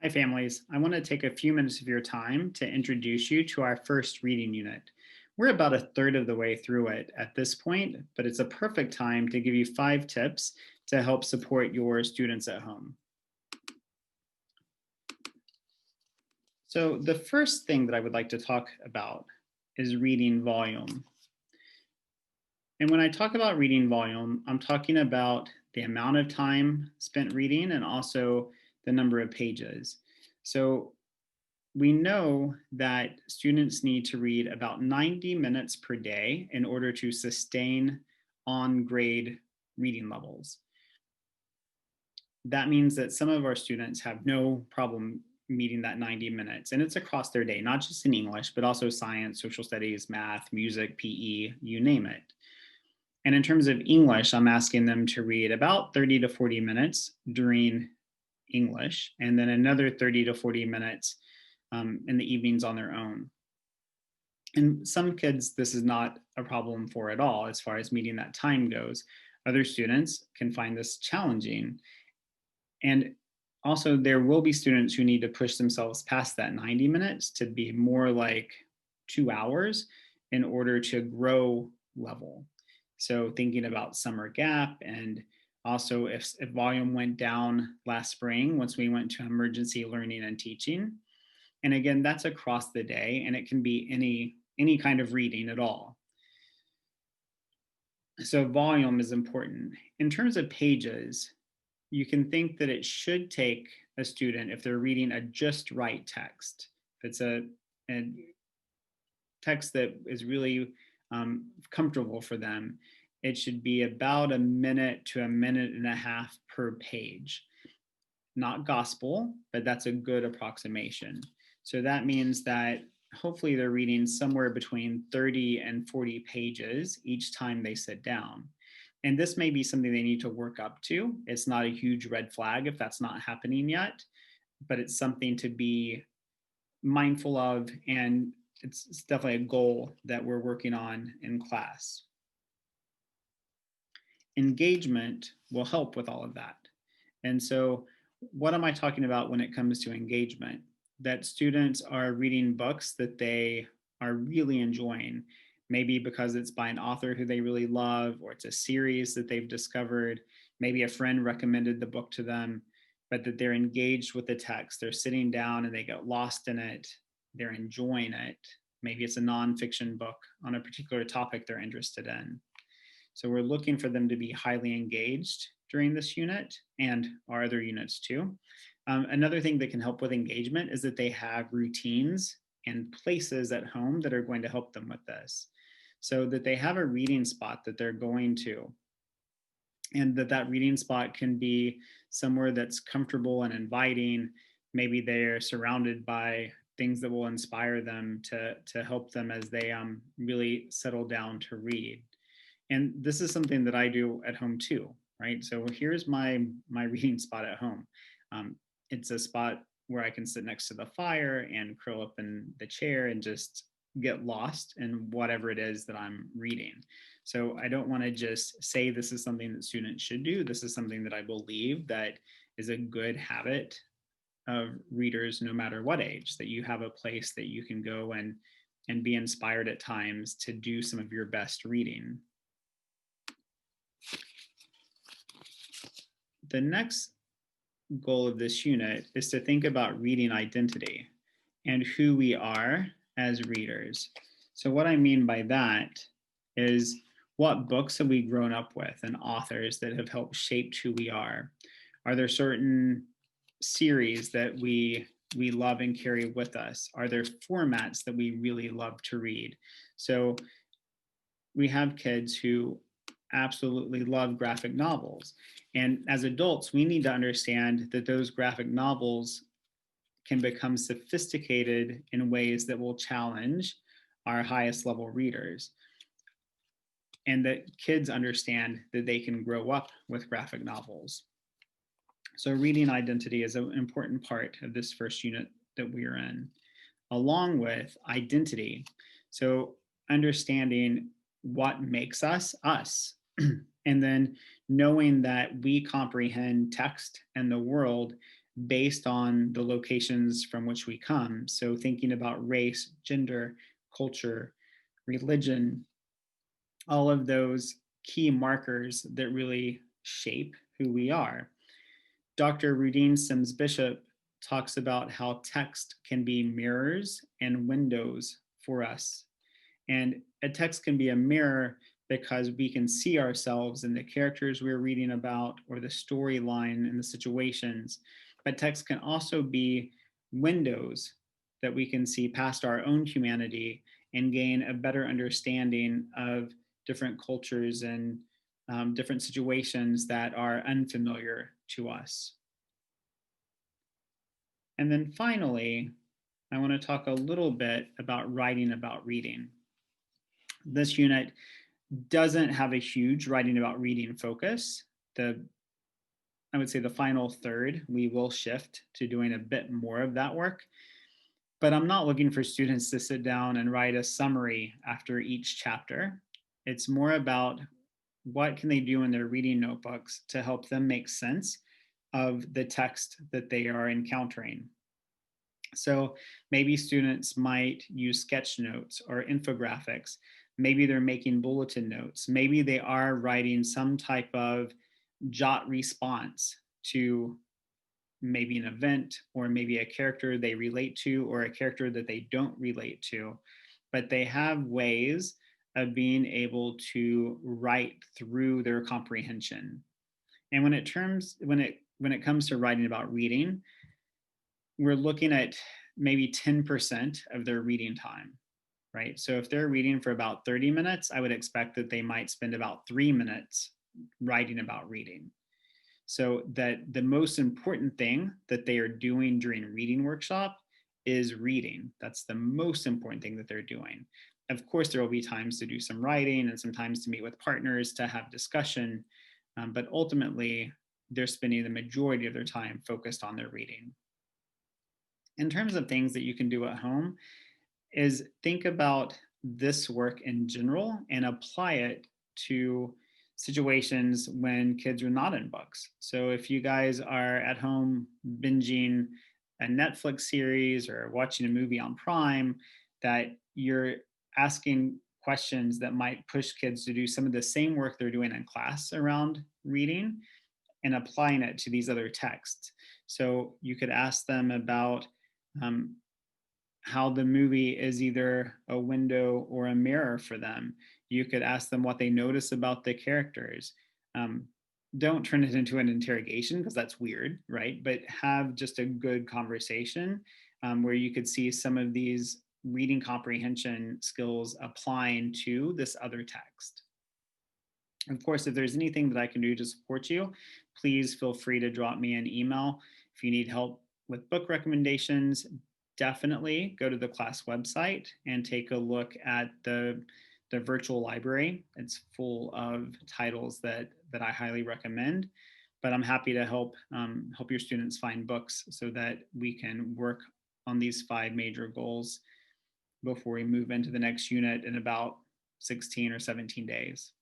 Hi, families. I want to take a few minutes of your time to introduce you to our first reading unit. We're about a third of the way through it at this point, but it's a perfect time to give you 5 tips to help support your students at home. So, the first thing that I would like to talk about is reading volume. And when I talk about reading volume, I'm talking about the amount of time spent reading and also the number of pages. So, we know that students need to read about 90 minutes per day in order to sustain on grade reading levels. That means that some of our students have no problem meeting that 90 minutes, and it's across their day, not just in English, but also science, social studies, math, music, PE, you name it. And in terms of English, I'm asking them to read about 30 to 40 minutes during English, and then another 30 to 40 minutes in the evenings on their own. And some kids, this is not a problem for at all as far as meeting that time goes. Other students can find this challenging. And also, there will be students who need to push themselves past that 90 minutes to be more like 2 hours in order to grow level. So, thinking about summer gap, and also if volume went down last spring once we went to emergency learning and teaching. And again, that's across the day, and it can be any kind of reading at all. So volume is important. In terms of pages, you can think that it should take a student, if they're reading a just right text, if it's a text that is really comfortable for them, it should be about a minute to a minute and a half per page. Not gospel, but that's a good approximation. So that means that hopefully they're reading somewhere between 30 and 40 pages each time they sit down. And this may be something they need to work up to. It's not a huge red flag if that's not happening yet, but it's something to be mindful of. And it's definitely a goal that we're working on in class. Engagement will help with all of that. And so, what am I talking about when it comes to engagement? That students are reading books that they are really enjoying, maybe because it's by an author who they really love, or it's a series that they've discovered. Maybe a friend recommended the book to them, but that they're engaged with the text. They're sitting down and they get lost in it. They're enjoying it. Maybe it's a nonfiction book on a particular topic they're interested in. So we're looking for them to be highly engaged during this unit and our other units too. Another thing that can help with engagement is that they have routines and places at home that are going to help them with this. So that they have a reading spot that they're going to, and that reading spot can be somewhere that's comfortable and inviting. Maybe they're surrounded by things that will inspire them to help them as they really settle down to read. And this is something that I do at home too, right? So here's my reading spot at home. Um, it's a spot where I can sit next to the fire and curl up in the chair and just get lost in whatever it is that I'm reading. So I don't want to just say this is something that students should do. This is something that I believe that is a good habit of readers, no matter what age, that you have a place that you can go and be inspired at times to do some of your best reading. The next goal of this unit is to think about reading identity and who we are as readers. So, what I mean by that is, what books have we grown up with and authors that have helped shape who we are? Are there certain series that we love and carry with us? Are there formats that we really love to read? So we have kids who absolutely love graphic novels. And as adults, we need to understand that those graphic novels can become sophisticated in ways that will challenge our highest level readers. And that kids understand that they can grow up with graphic novels. So, reading identity is an important part of this first unit that we are in, along with identity. So, understanding what makes us us, and then knowing that we comprehend text and the world based on the locations from which we come. So thinking about race, gender, culture, religion, all of those key markers that really shape who we are. Dr. Rudine Sims Bishop talks about how text can be mirrors and windows for us. And a text can be a mirror because we can see ourselves in the characters we're reading about or the storyline and the situations. But text can also be windows that we can see past our own humanity and gain a better understanding of different cultures and different situations that are unfamiliar to us. And then finally, I want to talk a little bit about writing about reading. This unit doesn't have a huge writing about reading focus. I would say the final third, we will shift to doing a bit more of that work. But I'm not looking for students to sit down and write a summary after each chapter. It's more about what can they do in their reading notebooks to help them make sense of the text that they are encountering. So maybe students might use sketch notes or infographics. Maybe they're making bulletin notes. Maybe they are writing some type of jot response to maybe an event or maybe a character they relate to or a character that they don't relate to. But they have ways of being able to write through their comprehension. And when it comes to writing about reading, we're looking at maybe 10% of their reading time, right? So if they're reading for about 30 minutes, I would expect that they might spend about 3 minutes writing about reading. So that the most important thing that they are doing during reading workshop is reading. That's the most important thing that they're doing. Of course, there will be times to do some writing and sometimes to meet with partners to have discussion, but ultimately they're spending the majority of their time focused on their reading. In terms of things that you can do at home, is think about this work in general and apply it to situations when kids are not in books. So if you guys are at home binging a Netflix series or watching a movie on Prime, that you're asking questions that might push kids to do some of the same work they're doing in class around reading and applying it to these other texts. So you could ask them about um, how the movie is either a window or a mirror for them. You could ask them what they notice about the characters. Um, don't turn it into an interrogation because that's weird, right? But have just a good conversation where you could see some of these reading comprehension skills applying to this other text. Of course, if there's anything that I can do to support you, please feel free to drop me an email. If you need help with book recommendations, definitely go to the class website and take a look at the virtual library. It's full of titles that I highly recommend. But I'm happy to help your students find books so that we can work on these 5 major goals before we move into the next unit in about 16 or 17 days.